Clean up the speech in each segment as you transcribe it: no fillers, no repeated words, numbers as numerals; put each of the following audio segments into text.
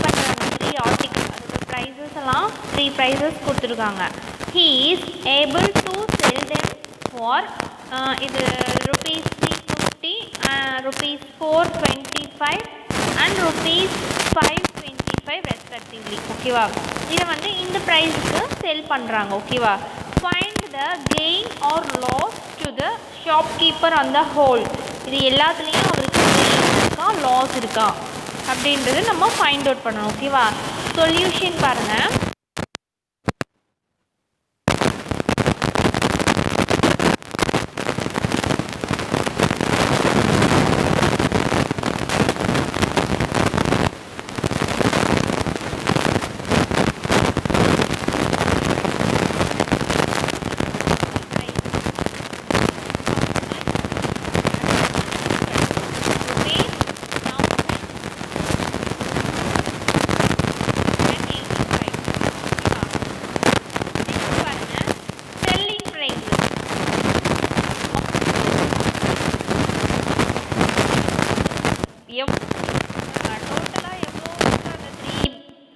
பண்ணுறாங்க 3 ஆர்டிகல், அதோட ப்ரைஸஸ் எல்லாம் 3 ப்ரைஸஸ் கொடுத்துருக்காங்க. he is able to sell them for இது rupees 350, rupees 425 and rupees 525 respectively. ஓகேவா, இதை வந்து இந்த ப்ரைஸுக்கு செல் பண்ணுறாங்க. ஓகேவா, find the gain or loss to the shopkeeper on the whole. இது எல்லாத்துலேயும் அவருக்கு கெயின் இருக்கா லாஸ் இருக்கா அப்படின்றது நம்ம ஃபைண்ட் அவுட் பண்ணணும். ஓகேவா, சொல்யூஷன் பாருங்கள்.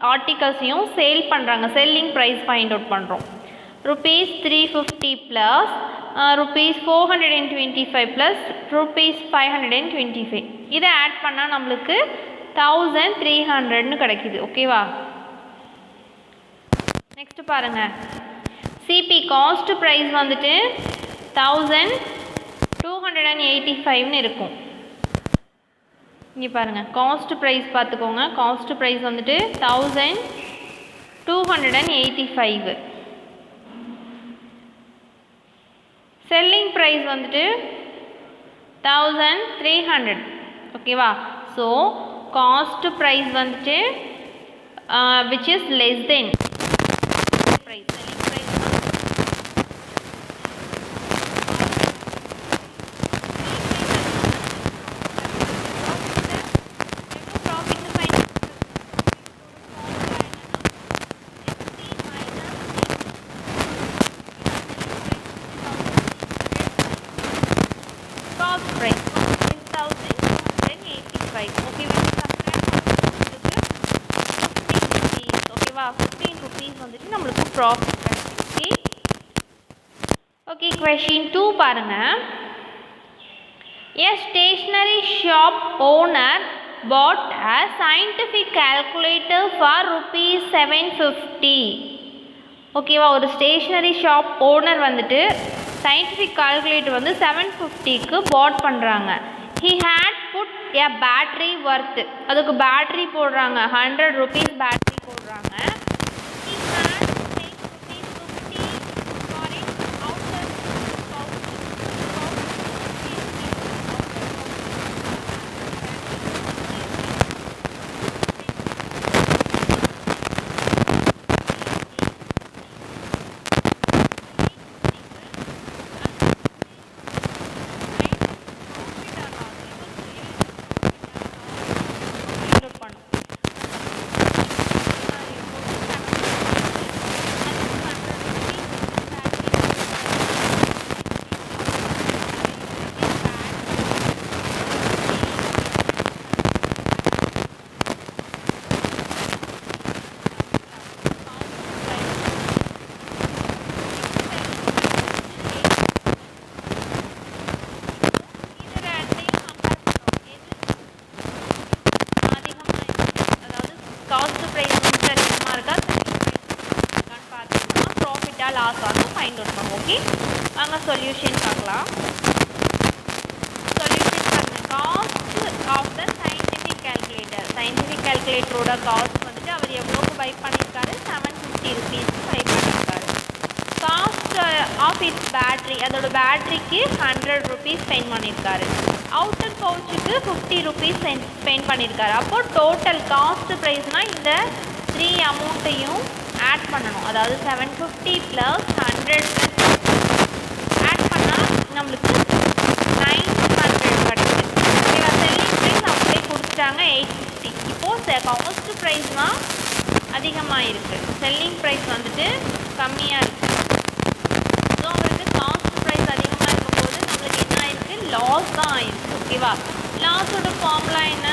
ஆர்டிகல்ஸையும் சேல் பண்ணுறாங்க. செல்லிங் ப்ரைஸ் ஃபைண்ட் அவுட் பண்ணுறோம். rupees 350 plus rupees 425 plus rupees 525 இதை ஆட் பண்ணால் நம்மளுக்கு 1300ன்னு கிடைக்கிது. ஓகேவா, நெக்ஸ்ட் பாருங்கள். சிபி காஸ்ட் ப்ரைஸ் வந்துட்டு 1285ன்னு இருக்கும். இங்கே பாருங்கள், காஸ்ட் ப்ரைஸ் பார்த்துக்கோங்க. காஸ்ட் ப்ரைஸ் வந்துட்டு 1285. செல்லிங் ப்ரைஸ் வந்துட்டு 1300. ஓகேவா, ஸோ காஸ்ட் ப்ரைஸ் வந்துட்டு which is less than price. Selling price price 1285. okay, when we subtract rupees, ஓகேவா, 15 rupees வந்துட்டு நம்மளுக்கு ப்ராஃபிட் கிடைச்சிருக்கு. ஓகே, question 2 பாருங்க. a stationery shop owner bought a scientific calculator for rupees 750. ஓகேவா, ஒரு ஸ்டேஷ்னரி ஷாப் ஓனர் வந்துட்டு scientific calculator வந்து 750க்கு பாட் பண்ணுறாங்க. he had put a battery worth, அதுக்கு பேட்ரி போடுறாங்க, 100 rupees பேட்ரி போடுறாங்க. he had paid rupees 50 for it outer pouch. Cost price வந்து அதிகமாக இருக்கா இருக்கான்னு பார்த்தீங்கன்னா ப்ராஃபிட்டாக லாஸ் ஆகும் ஃபைண்ட் அவுட் பண்ணுவோம். ஓகே, வாங்க சொல்யூஷன் பார்க்கலாம். சொல்யூஷன் பாருங்கள். Cost of the scientific calculator. Scientific கேல்குலேட்டரோட காஸ்ட் வந்துட்டு அவர் எவ்வளோக்கு பை பண்ணியிருக்காரு, 750 rupeesக்கு பை பண்ணியிருக்காரு. காஸ்ட் ஆஃப் இட்ஸ் பேட்ரி, அதோட பேட்ரிக்கு 100 rupees ஸ்பெண்ட் பண்ணியிருக்காரு. அவுட்டர் பவுச்சுக்கு 50 rupees ஸ்பெண்ட் பண்ணியிருக்காரு. அப்போ டோட்டல் காஸ்ட் ப்ரைஸ்னால் இந்த 3 அமௌண்ட்டையும் ஆட் பண்ணணும். அதாவது 750 + 100 ஆட் பண்ணால் நம்மளுக்கு 900 கிடைக்குது. ஓகேவா, செல்லிங் ப்ரைஸ் அப்படியே கொடுத்துட்டாங்க 850. இப்போது காஸ்ட் ப்ரைஸ்னால் அதிகமாக இருக்குது, செல்லிங் ப்ரைஸ் வந்துட்டு கம்மியாக இருக்குது. ஸோ அவருக்கு காஸ்ட் ப்ரைஸ் அதிகமாக இருக்கும்போது நம்மளுக்கு என்ன ஆயிருக்கு, லாஸ் தான் ஆயிருக்கு. ஓகேவா, லாஸோட ஃபார்முலா என்ன,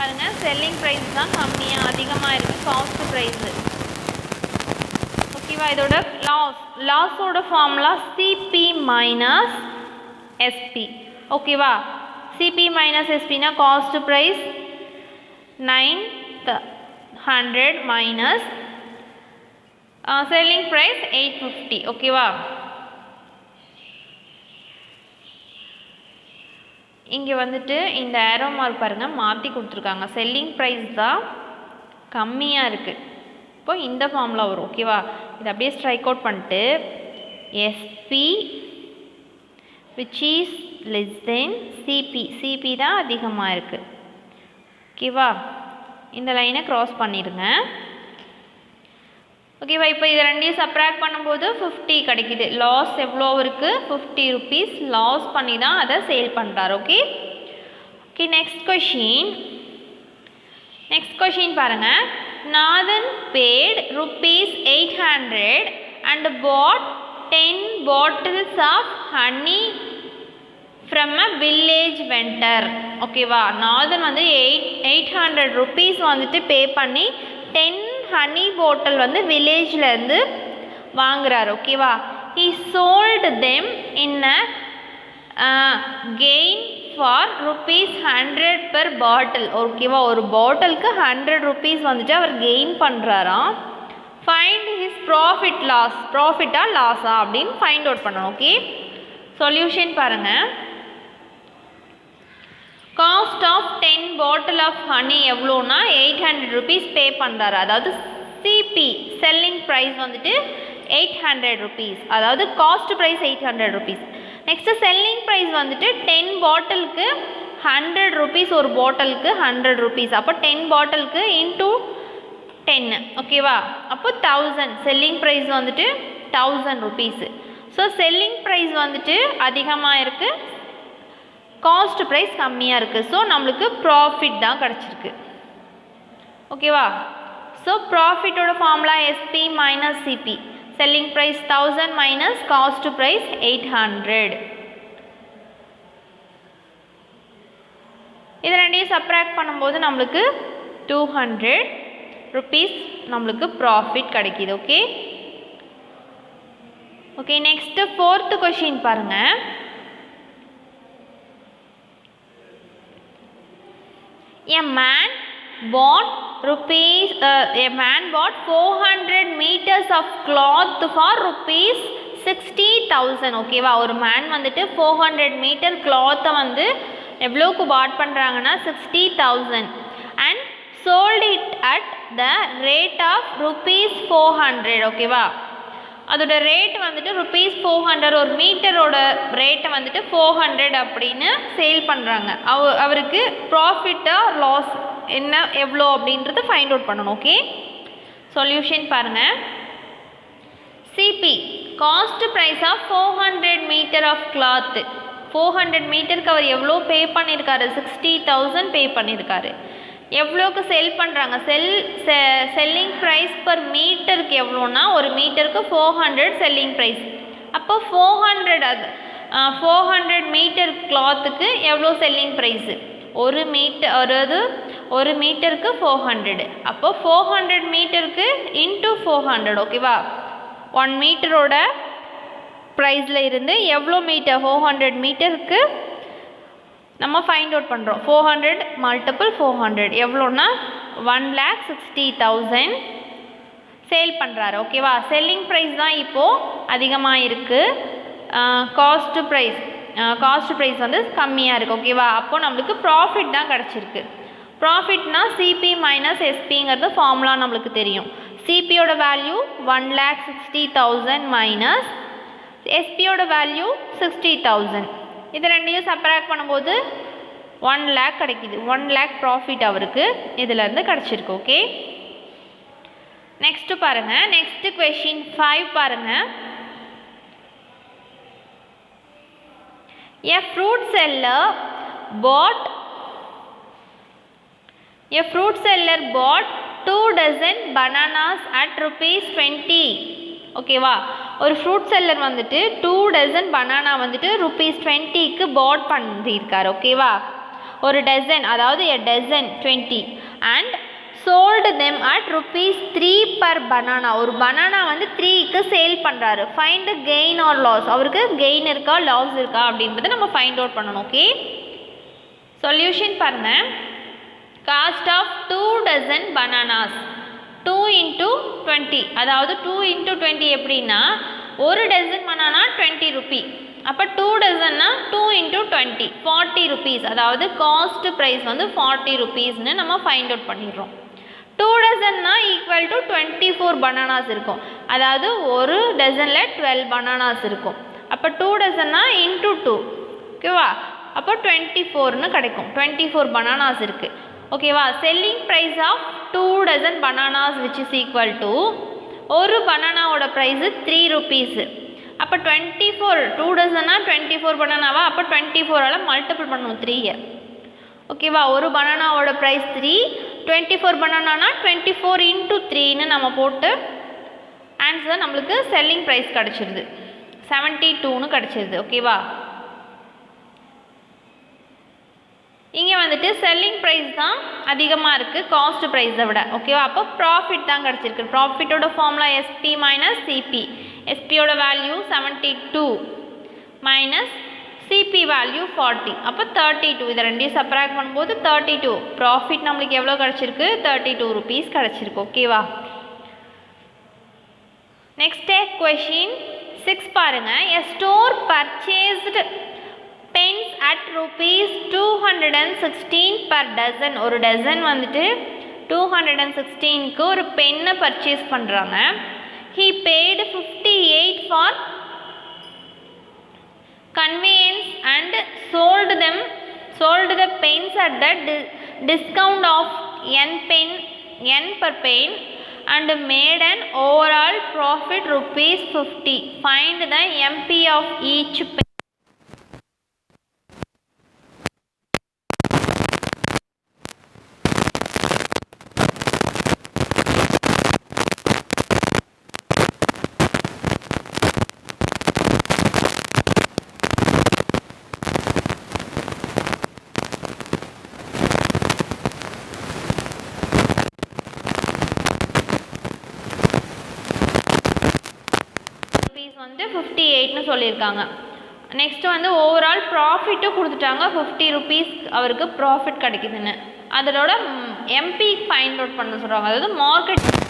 பாருங்கள் செல்லிங் ப்ரைஸ் தான் கம்மியாக அதிகமாக இருக்குது காஸ்ட் ப்ரைஸு. ஓகேவா, இதோட லாஸோட ஃபார்முலா சிபி மைனஸ் எஸ்பி. ஓகேவா, சிபி மைனஸ் எஸ்பினா cost price 900 minus selling price 850. ஓகேவா, இங்கே வந்துட்டு இந்த ஏரோ மார்க் பாருங்கள் மாற்றி கொடுத்துருக்காங்க. செல்லிங் ப்ரைஸ் தான் கம்மியாக இருக்குது. இப்போ இந்த ஃபார்முலா வரும். ஓகேவா, இதை அப்படியே ஸ்ட்ரைக் அவுட் பண்ணிட்டு SP which is less than CP, CP தான் அதிகமாக இருக்குது. ஓகேவா, இந்த லைனை க்ராஸ் பண்ணிடுங்க. ஓகேவா, இப்போ இது ரெண்டையும் சப்ராக்ட் பண்ணும்போது 50 கிடைக்குது. லாஸ் எவ்வளோ இருக்குது, 50 ருபீஸ் லாஸ் பண்ணி தான் அதை சேல் பண்ணுறாரு. ஓகே ஓகே, நெக்ஸ்ட் கொஷின் பாருங்கள். நாதன் paid ₹800 and bought 10 bottles of honey from a village vendor. ஓகேவா, நாதன் வந்து 800 ருபீஸ் வந்துட்டு பே பண்ணி 10 ஹனி பாட்டில் வந்து வில்லேஜ்லேருந்து வாங்குறாரு. ஓகேவா, he sold them in a gain for ₹100 per bottle. ஓகேவா, ஒரு பாட்டிலுக்கு 100 ருபீஸ் வந்துட்டு அவர் கெயின் பண்ணுறாராம். ஃபைண்ட் his ப்ராஃபிட்டா லாஸா அப்படின்னு ஃபைண்ட் அவுட் பண்ணணும். ஓகே, சொல்யூஷன் பாருங்கள். Cost of 10 bottle of honey எவ்வளோனா 800 ருபீஸ் பே பண்ணுறாரு. அதாவது சிபி செல்லிங் ப்ரைஸ் வந்துட்டு 800 ருபீஸ், அதாவது cost price 800 rupees. Next selling price வந்துட்டு 10 பாட்டிலுக்கு 100 ருபீஸ், ஒரு பாட்டிலுக்கு 100 ருபீஸ். அப்போ 10 பாட்டிலுக்கு இன்டூ 10. ஓகேவா, அப்போ 1000. செல்லிங் ப்ரைஸ் வந்துட்டு 1000 ருபீஸு. ஸோ செல்லிங் ப்ரைஸ் வந்துட்டு அதிகமாக இருக்குது, காஸ்ட் ப்ரைஸ் கம்மியாக இருக்குது. ஸோ நம்மளுக்கு ப்ராஃபிட் தான் கிடச்சிருக்கு. ஓகேவா, ஸோ ப்ராஃபிட்டோட formula SP minus CP. Selling price 1000 minus cost price 800. இது ரெண்டையும் சப்ராக்ட் பண்ணும்போது நம்மளுக்கு 200 ருபீஸ் நம்மளுக்கு ப்ராஃபிட் கிடைக்கிது. Okay okay, next 4th question பாருங்கள். A man bought 400 meters of cloth for ₹60,000. ஓகேவா, ஒரு மேன் வந்துட்டு 400 மீட்டர் கிளாத்தை வந்து எவ்வளோக்கு பாட் பண்ணுறாங்கன்னா 60,000 and sold it at the rate of ₹400. ஓகேவா, அதோட ரேட் வந்துட்டு ₹400, ஒரு மீட்டரோட ரேட்டை வந்துட்டு 400 அப்படின்னு சேல் பண்ணுறாங்க. அவருக்கு ப்ராஃபிட்டா லாஸ் என்ன எவ்வளோ அப்படின்றது ஃபைண்ட் அவுட் பண்ணணும். ஓகே, சொல்யூஷன் பாருங்கள். CP cost price of 400 meter of cloth. 400 மீட்டருக்கு அவர் எவ்வளோ பே பண்ணியிருக்காரு, 60,000 பே பண்ணியிருக்காரு. எவ்வளோக்கு செல் பண்ணுறாங்க, செல்லிங் ப்ரைஸ் பர் மீட்டருக்கு எவ்வளோனா ஒரு மீட்டருக்கு 400 செல்லிங் ப்ரைஸ். அப்போ 400 மீட்டர் கிளாத்துக்கு எவ்வளோ செல்லிங் ப்ரைஸு, ஒரு மீட்டருக்கு 400. அப்போ 400 மீட்டருக்கு இன்ட்டு 400. ஓகேவா, 1 மீட்டரோட ப்ரைஸில் இருந்து எவ்வளோ மீட்டர் 400 மீட்டருக்கு நம்ம ஃபைண்ட் அவுட் பண்ணுறோம். 400 மல்டிபிள் 400 எவ்வளோன்னா 1,60,000 சேல் பண்ணுறாரு. ஓகேவா, செல்லிங் ப்ரைஸ் தான் இப்போது அதிகமாக இருக்குது, காஸ்ட் ப்ரைஸ் வந்து கம்மியாக இருக்குது. ஓகேவா, அப்போது நம்மளுக்கு ப்ராஃபிட் தான் கிடச்சிருக்கு. ப்ராஃபிட்னா சிபி மைனஸ் எஸ்பிங்கிறது ஃபார்முலா நம்மளுக்கு தெரியும். சிபியோட வேல்யூ 1,60,000 மைனஸ் எஸ்பியோட வேல்யூ 60,000. இது ரெண்டையும் சப்ராக்ட் பண்ணும்போது 1 lakh கிடைக்கிது. 1 lakh ப்ராஃபிட் அவருக்கு இதிலேருந்து கிடச்சிருக்கு. ஓகே, நெக்ஸ்ட்டு பாருங்கள். நெக்ஸ்ட்டு கொஷின் 5 பாருங்கள். A fruit seller bought 2 dozen bananas at ₹20. ஓகேவா, ஒரு ஃப்ரூட் செல்லர் வந்துட்டு 2 dozen பனானா வந்துட்டு ₹20க்கு பாட் பண்ணியிருக்காரு. ஓகேவா, ஒரு டசன், அதாவது a dozen 20 and sold them at rupees 3 per banana. ஒரு பனானா வந்து 3க்கு சேல் பண்ணுறாரு. ஃபைண்ட் கெயின் ஆர் லாஸ், அவருக்கு கெயின் இருக்கா லாஸ் இருக்கா அப்படின்றத நம்ம ஃபைண்ட் அவுட் பண்ணணும். ஓகே, சொல்யூஷன் பாருங்க. Cost of 2 dozen bananas 2 into 20, அதாவது 2 into 20 எப்படின்னா ஒரு டசன் பனானா 20 ரூபி. அப்போ 2 டசன்னா 2 into 20 40 rupees, அதாவது காஸ்ட் ப்ரைஸ் வந்து 40 rupeesனு நம்ம ஃபைண்ட் அவுட் பண்ணிடுறோம். 2 டசன்னா ஈக்குவல் டு 24 பனானாஸ் இருக்கும், அதாவது ஒரு டசனில் 12 பனானாஸ் இருக்கும். அப்போ 2 டசன்னா இன்ட்டு 2, ஓகேவா? அப்போ 24னு கிடைக்கும். 24 பனானாஸ் இருக்குது, ஓகேவா? Selling price of 2 dozen bananas which is equal to ஒரு பனானாவோட ப்ரைஸு 3 rupees. அப்போ 24 2 டசன்னா 24 பனானாவா? அப்போ 24ஆல் மல்டிபிள் பண்ணணும் 3, ஓகேவா? ஒரு பனானாவோட ப்ரைஸ் 3, 24 பனானானா 24 into 3ன்னு நம்ம போட்டு ஆன்சர் நம்மளுக்கு செல்லிங் ப்ரைஸ் கிடச்சிருது 72ன்னு கிடச்சிருது, ஓகேவா? இங்கே வந்துட்டு செல்லிங் ப்ரைஸ் தான் அதிகமாக இருக்குது காஸ்ட் ப்ரைஸை விட, ஓகேவா? அப்போ ப்ராஃபிட் தான் கிடச்சிருக்கு. ப்ராஃபிட்டோட ஃபார்முலா எஸ்பி மைனஸ் சிபி. எஸ்பியோட வேல்யூ 72 மைனஸ் சிபி வேல்யூ 40, அப்போ 32. இதை ரெண்டையும் சப்ராக்ட் பண்ணும்போது 32. ப்ராஃபிட் நம்மளுக்கு எவ்வளோ கிடச்சிருக்கு? 32 rupees கிடச்சிருக்கு, ஓகேவா? நெக்ஸ்ட் கொஷின் 6 பாருங்க. A store purchased pens at rupees 216 per dozen. ஒரு டசன் வந்துட்டு 216க்கு ஒரு பென்னை பர்ச்சேஸ் பண்ணுறாங்க. he paid 58 for conveyance and sold the pens at the discount of n per pen and made an overall profit rupees 50. Find the MP of each pen. வந்து 58ன்னு சொல்லியிருக்காங்க. Next வந்து overall ப்ராஃபிட்டும் கொடுத்துட்டாங்க, 50 rupees அவருக்கு profit கிடைக்குதுன்னு. அதோட MP find out பண்ண சொல்கிறாங்க, அதாவது மார்க்கெட் சொல்கிறாங்க.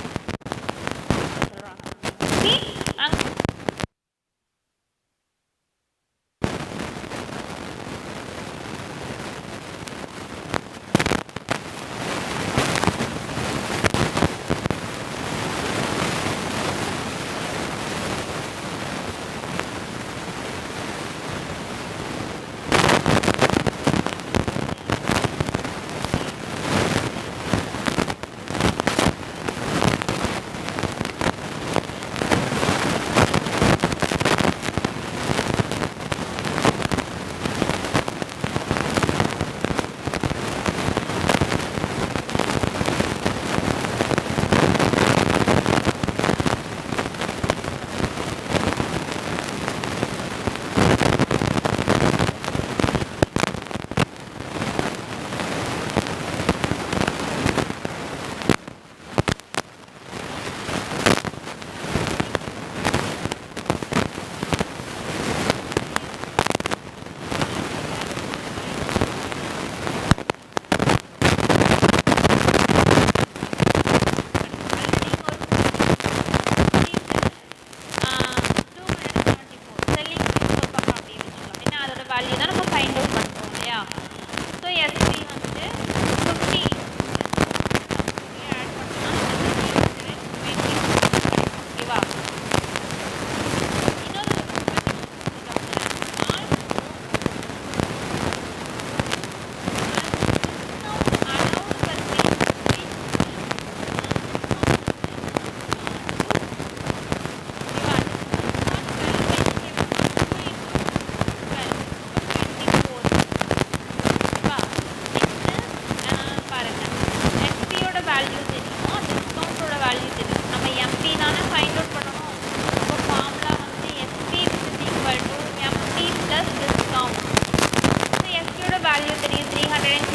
value 300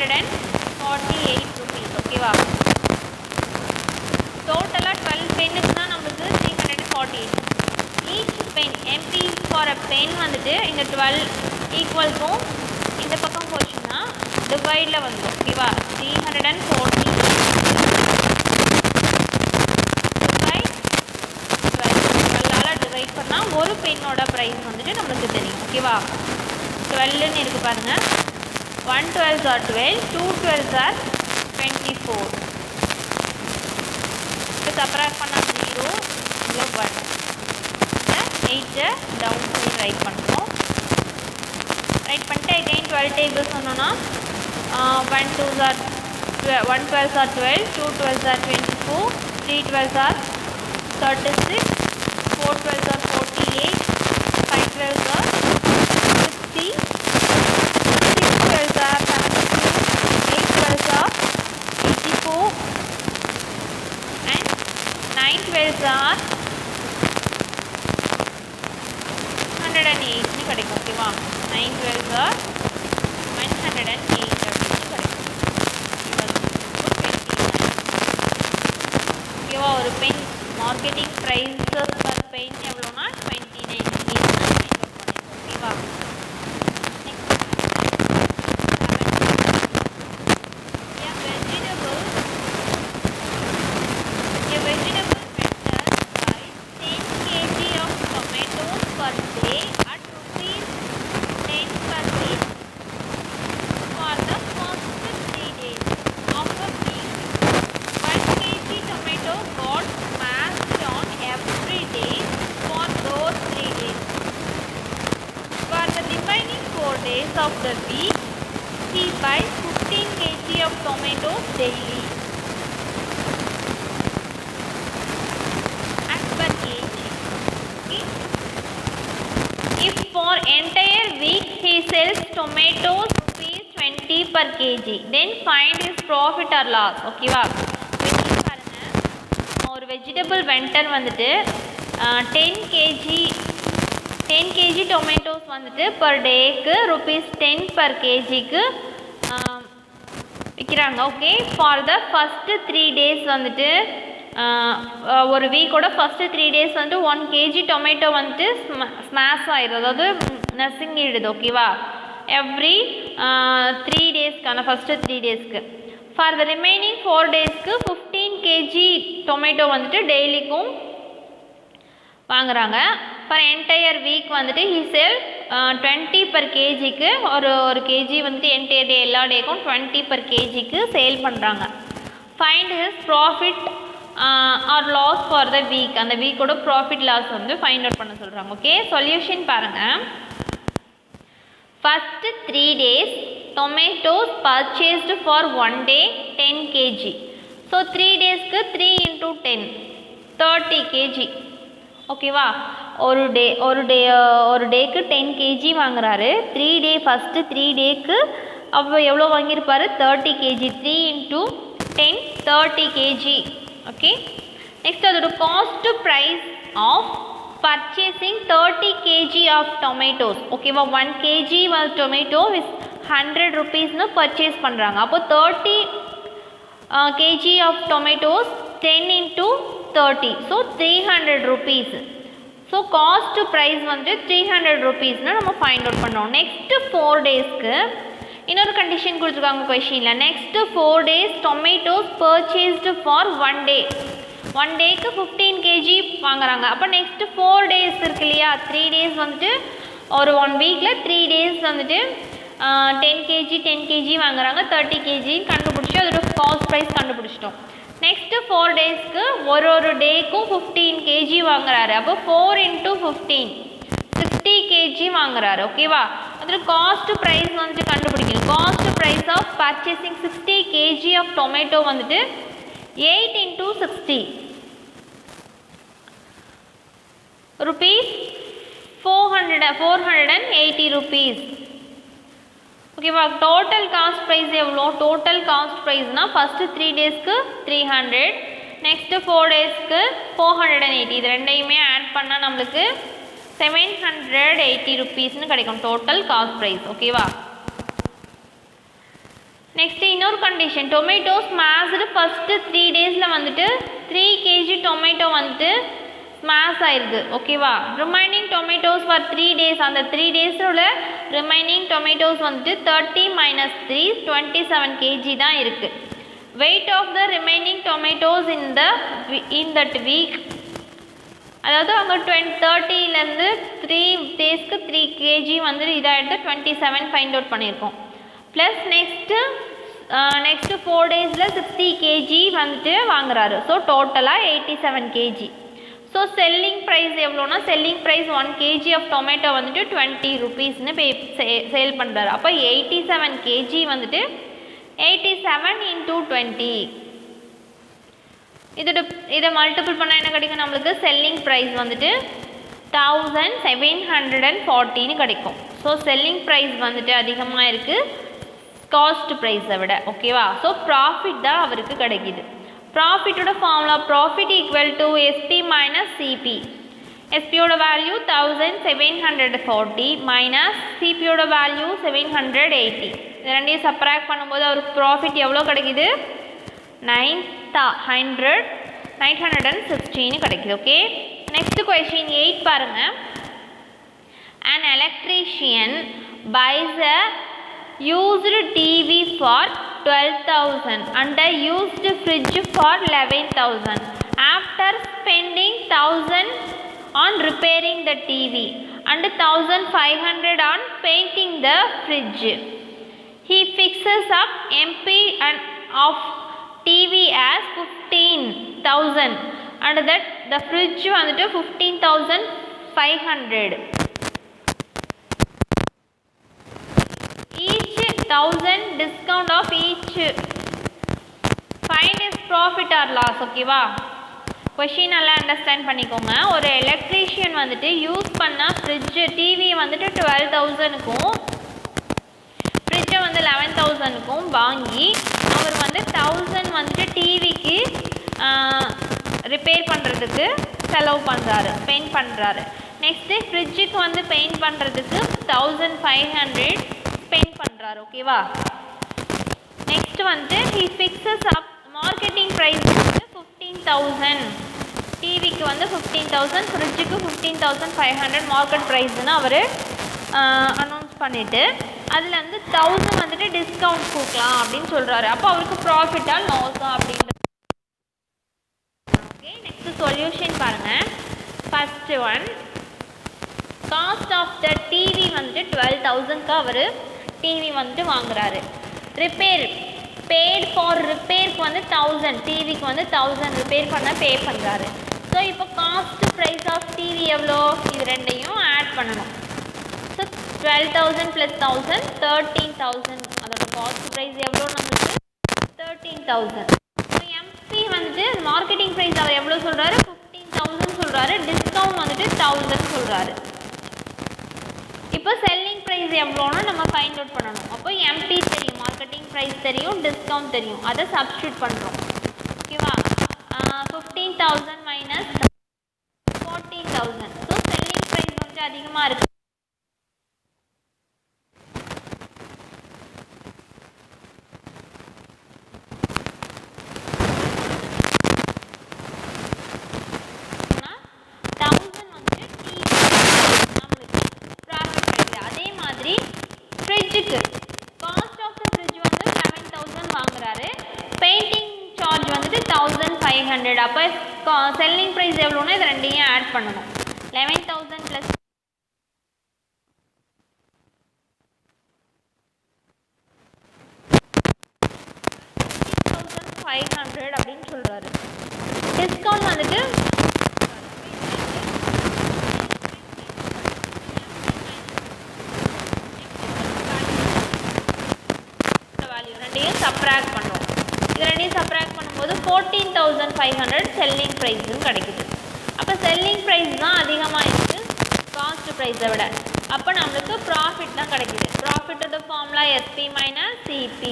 348 rupees. ஓகேவா? டோட்டலாக 12 பென்னுக்கு தான் நம்மளுக்கு 348. Each pen MP for a pen வந்துட்டு இந்த 12 ஈக்குவல்க்கும் இந்த பக்கம் போச்சுன்னா டிவைடில் வந்துடும். ஓகேவா? 340 டிவைட் பண்ணால் ஒரு பென்னோட ப்ரைஸ் வந்துட்டு நம்மளுக்கு தெரியும். ஓகேவா? 12ன்னு இருக்குது பாருங்கள். 1 12s are 12, 2 12s are 24. இப்போ சப்ராக்ட் பண்ணால் 0, இதில் 1. 8 டவுன் சைட் ரைட் பண்ணுறோம். ரைட் பண்ணிட்டு அகைன் 12 டேபிள் சொன்னோன்னா 1 12s are 12, 2 12s are 24, 3 12s are 36, 4 12s are 48, 5 12s are 60, 6 12s are 72, 8 12s are 84, and 9 12s are 108 கிடைக்கும். ஓகேவா? 9 12s are 108 அப்படின்னு கிடைக்கும். ஓகேவா? ஒரு pen marketing prices per pen எவ்வளோனா 29 rupees பண்ணியிருக்கோம். ஓகேவா? Of the week, he buys 15 kg of tomatoes daily. As per kg. Okay. If for entire week he sells tomatoes rupees 20 per kg, then find his profit or loss. Okay வா? பாருங்க, ஒரு vegetable vendor வந்துட்டு 10 kg tomatoes வந்துட்டு per டேக்கு ₹10 per kgக்கு விற்கிறாங்க. Okay, for the first 3 days வந்துட்டு ஒரு வீக்கோட first 3 days வந்துட்டு 1 kg tomato வந்துட்டு ஸ்மாஷ் ஆயிடுது, அதாவது நசுங்கிடுது. ஓகேவா? எவ்ரி 3 daysக்கான ஃபஸ்ட்டு 3 daysக்கு. ஃபார் த ரிமைனிங் 4 daysக்கு 15 kg டொமேட்டோ வந்துட்டு டெய்லிக்கும் வாங்குறாங்க. ஃபார் என்டையர் வீக் வந்துட்டு ஹி செல் 20 per kgக்கு ஒரு கேஜி வந்துட்டு என்டையர் டே எல்லா டேக்கும் 20 per kgக்கு சேல் பண்ணுறாங்க. Find his profit or loss for the week, அந்த வீக்கோட ப்ராஃபிட் லாஸ் வந்து ஃபைண்ட் அவுட் பண்ண சொல்கிறாங்க. ஓகே, சொல்யூஷன் பாருங்கள். First 3 days tomatoes purchased for 1 day 10 kg. So 3 daysக்கு 3 into 10 30 kg. ஓகேவா? ஒரு டேக்கு 10 kg வாங்குறாரு. 3 day ஃபஸ்ட்டு 3 dayக்கு அப்போ எவ்வளோ வாங்கியிருப்பார்? 30 kg. 3 into 10 30 kg. Okay, next அதோட cost price of purchasing 30 kg of tomatoes. ஓகேவா? 1 kg டொமேட்டோ இஸ் 100 rupeesனு பர்ச்சேஸ் பண்ணுறாங்க. அப்போ 30 kg of tomatoes 10 into 30, so 300 rupees. So cost price வந்து 300 rupeesனு நம்ம ஃபைண்ட் அவுட் பண்ணோம். நெக்ஸ்ட்டு 4 daysக்கு இன்னொரு கண்டிஷன் கொடுத்துருக்காங்க கொஷினில். Next 4 days tomatoes purchased for 1 day. 1 dayக்கு 15 kg வாங்குறாங்க. அப்போ நெக்ஸ்ட்டு 4 days இருக்கு இல்லையா? 3 days வந்துட்டு ஒரு 1 வீக்கில் 3 days வந்துட்டு 10 kg வாங்குறாங்க. 30 kg கண்டுபிடிச்சி அதோட காஸ்ட் ப்ரைஸ் கண்டுபிடிச்சிட்டோம். நெக்ஸ்ட்டு 4 daysக்கு ஒரு டேக்கும் 15 kg வாங்குறாரு. அப்போ 4 into 15 60 kg வாங்குறாரு. ஓகேவா? அதில் காஸ்ட் ப்ரைஸ் வந்துட்டு கண்டுபிடிக்கணும். Cost price of purchasing 60 kg of tomato வந்துட்டு 8 into 60 rupees 480 rupees. ஓகேவா? டோட்டல் காஸ்ட் ப்ரைஸ் எவ்வளோ? டோட்டல் காஸ்ட் ப்ரைஸ்னால் ஃபஸ்ட்டு 3 daysக்கு 300, நெக்ஸ்ட்டு 4 daysக்கு 480. இது ரெண்டையுமே ஆட் பண்ணால் நம்மளுக்கு 780 rupeesனு கிடைக்கும் டோட்டல் காஸ்ட் ப்ரைஸ். ஓகேவா? நெக்ஸ்ட்டு இன்னொரு கண்டிஷன், டொமேட்டோஸ் ஸ்மாஷ்டு ஃபஸ்ட்டு 3 டேஸில் வந்துட்டு 3 kg டொமேட்டோ வந்துட்டு ஸ்மாஷ் ஆயிடுது. ஓகேவா? ரிமைனிங் டொமேட்டோஸ் ஃபார் 3 days, அந்த 3 days ரிமைனிங் டொமேட்டோஸ் வந்துட்டு 30 - 3 27 kg தான் இருக்குது. Weight of the remaining tomatoes in that week, அதாவது அவங்க 30லேருந்து 3 daysக்கு 3 kg வந்து இதாகிடுது, 27 ஃபைண்ட் அவுட் பண்ணியிருக்கோம். ப்ளஸ் நெக்ஸ்ட்டு 4 daysல 60 kg வந்துட்டு வாங்குறாரு. ஸோ டோட்டலாக 87 kg. ஸோ செல்லிங் ப்ரைஸ் எவ்வளோனா, selling price 1 kg of tomato வந்துட்டு 20 rupeesனு சேல் பண்ணுறாரு. அப்போ 87 kg வந்துட்டு 87 × 20, இதை மல்டிபிள் பண்ணால் என்ன கிடைக்கும் நம்மளுக்கு? செல்லிங் ப்ரைஸ் வந்துட்டு 1740ன்னு கிடைக்கும். ஸோ செல்லிங் ப்ரைஸ் வந்துட்டு அதிகமாக இருக்குது காஸ்ட் ப்ரைஸை விட. ஓகேவா? ஸோ ப்ராஃபிட் தான் அவருக்கு கிடைக்கிது. ப்ராஃபிட்டோட formula, profit equal to SP - CP. SPயோட வேல்யூ 1740 மைனஸ் CPயோட வேல்யூ 780. இது ரெண்டையும் சப்ராக்ட் பண்ணும்போது அவருக்கு ப்ராஃபிட் எவ்வளோ கிடைக்கிது? 916 கிடைக்குது. ஓகே, நெக்ஸ்ட் கொஸ்டின் 8 பாருங்கள். An electrician buys a used TV for 12,000 and a used fridge for 11,000 after spending 1,000 on repairing the TV and 1,500 on painting the fridge. He fixes up MP and of TV as 15,000 and that the fridge வந்துட்டு 15,500. each 1,000 discount of each. Find his profit or loss. ஓகேவா? Question நல்லா understand பண்ணிக்கோங்க. ஒரு electrician வந்துட்டு use பண்ண fridge TV வந்துட்டு 12,000க்கும் ஃப்ரிட்ஜை வந்து 11,000க்கும் வாங்கி அவர் வந்து 1,000 வந்துட்டு டிவிக்கு ரிப்பேர் பண்ணுறதுக்கு செலவு பண்ணுறாரு, பெயிண்ட் பண்ணுறாரு. நெக்ஸ்ட்டு ஃப்ரிட்ஜுக்கு வந்து பெயிண்ட் பண்ணுறதுக்கு 1,500 பெயிண்ட் பண்ணுறாரு. ஓகேவா? நெக்ஸ்ட் வந்து he fixes up marketing price வந்து 15,000. டிவிக்கு வந்து 15,000, ஃப்ரிட்ஜுக்கு 15,500 மார்க்கெட் ப்ரைஸ்ன்னு அவர் அனௌன்ஸ் பண்ணிவிட்டு அதில் வந்து 1,000 வந்துட்டு டிஸ்கவுண்ட் கொடுக்கலாம் அப்படின்னு சொல்கிறாரு. அப்போ அவருக்கு ப்ராஃபிட்டாக லாஸா அப்படின்றது. ஓகே, நெக்ஸ்ட் சொல்யூஷன் பாருங்கள். First one, cost of the TV வந்துட்டு 12,000க்கு அவர் டிவி வந்துட்டு வாங்குறாரு. ரிப்பேர் பேட் ஃபார் ரிப்பேருக்கு வந்து 1,000, டிவிக்கு வந்து 1,000 ரிப்பேர் பண்ண பே பண்ணுறாரு. ஸோ இப்போ காஸ்ட் ப்ரைஸ் ஆஃப் டிவி எவ்வளோ? இது ரெண்டையும் ஆட் பண்ணணும். ஸோ 12,000 + 1,000 13,000. அதோட காஸ்ட் ப்ரைஸ் எவ்வளோ நம்மளுக்கு? 13,000. ஸோ எம்பி வந்துட்டு மார்க்கெட்டிங் ப்ரைஸ் அவர் எவ்வளோ சொல்கிறாரு? 15,000 சொல்கிறாரு. டிஸ்கவுண்ட் வந்துட்டு 1,000 சொல்கிறாரு. இப்போ செல்லிங் ப்ரைஸ் எவ்வளோன்னு நம்ம ஃபைண்ட் அவுட் பண்ணணும். அப்போ எம்பி தெரியும், மார்க்கெட்டிங் ப்ரைஸ் தெரியும், டிஸ்கவுண்ட் தெரியும், அதை சப்ஸ்டியூட் பண்ணுறோம். ஓகேவா? 15,000 - 14,000. ஸோ செல்லிங் ப்ரைஸ் வந்துட்டு அதிகமாக இருக்குது. ஃப்ரிட்ஜுக்கு காஸ்ட் ஆஃப் த ஃப்ரிட்ஜ் வந்து 11,000 வாங்குறாரு. பெயிண்டிங் சார்ஜ் வந்துட்டு 1,500. அப்போ செல்லிங் ப்ரைஸ் எவ்வளோன்னா இது ரெண்டையும் ஆட் பண்ணணும். 11,000 + 15,500 அப்படின்னு சொல்கிறாரு. டிஸ்கவுண்ட் வந்துட்டு சப்ராக்ட் பண்ணுறோம். இது ரெண்டையும் சப்ராக்ட் பண்ணும்போது 14,500 செல்லிங் ப்ரைஸுன்னு கிடைக்குது. அப்போ செல்லிங் ப்ரைஸ் தான் அதிகமாக இருக்குது காஸ்ட் ப்ரைஸை விட. அப்போ நம்மளுக்கு ப்ராஃபிட் தான் கிடைக்குது. ப்ராஃபிட்டோட ஃபார்முலா SP - CP.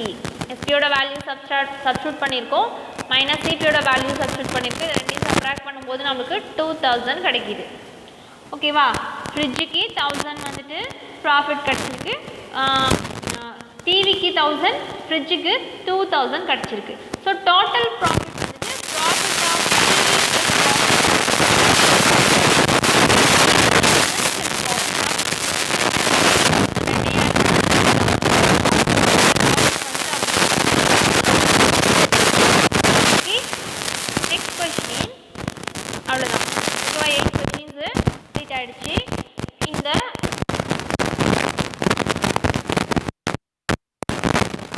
எஸ்பியோட வேல்யூ சப்ஸ்டியூட் பண்ணியிருக்கோம், மைனஸ் சிபியோட வேல்யூ சப்ஸ்டியூட் பண்ணியிருக்கோம். இது ரெண்டையும் சப்ராக்ட் பண்ணும்போது நம்மளுக்கு 2,000 கிடைக்குது. ஓகேவா? ஃப்ரிட்ஜுக்கு 1,000 வந்துட்டு ப்ராஃபிட் கிடச்சிருக்கு. டிவிக்கு 1000, ஃப்ரிட்ஜுக்கு 2000 கிடச்சிருக்கு. ஸோ டோட்டல் ப்ராஃபிட் வந்துட்டு ப்ராஃபிட் ஆஃப் நெக்ஸ்ட் கொஸ்டின் அவ்வளோதான். ஓகேவா? 8 கொஸ்டின்ஸு கம்ப்ளீட் ஆகிடுச்சு. இந்த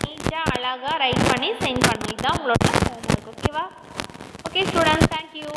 நீட்டாக அழகாக ரைட் பண்ணி சென்ட் பண்ணி தான் உங்களோட ஹோம்ஒர்க். ஓகேவா? Okay students, thank you.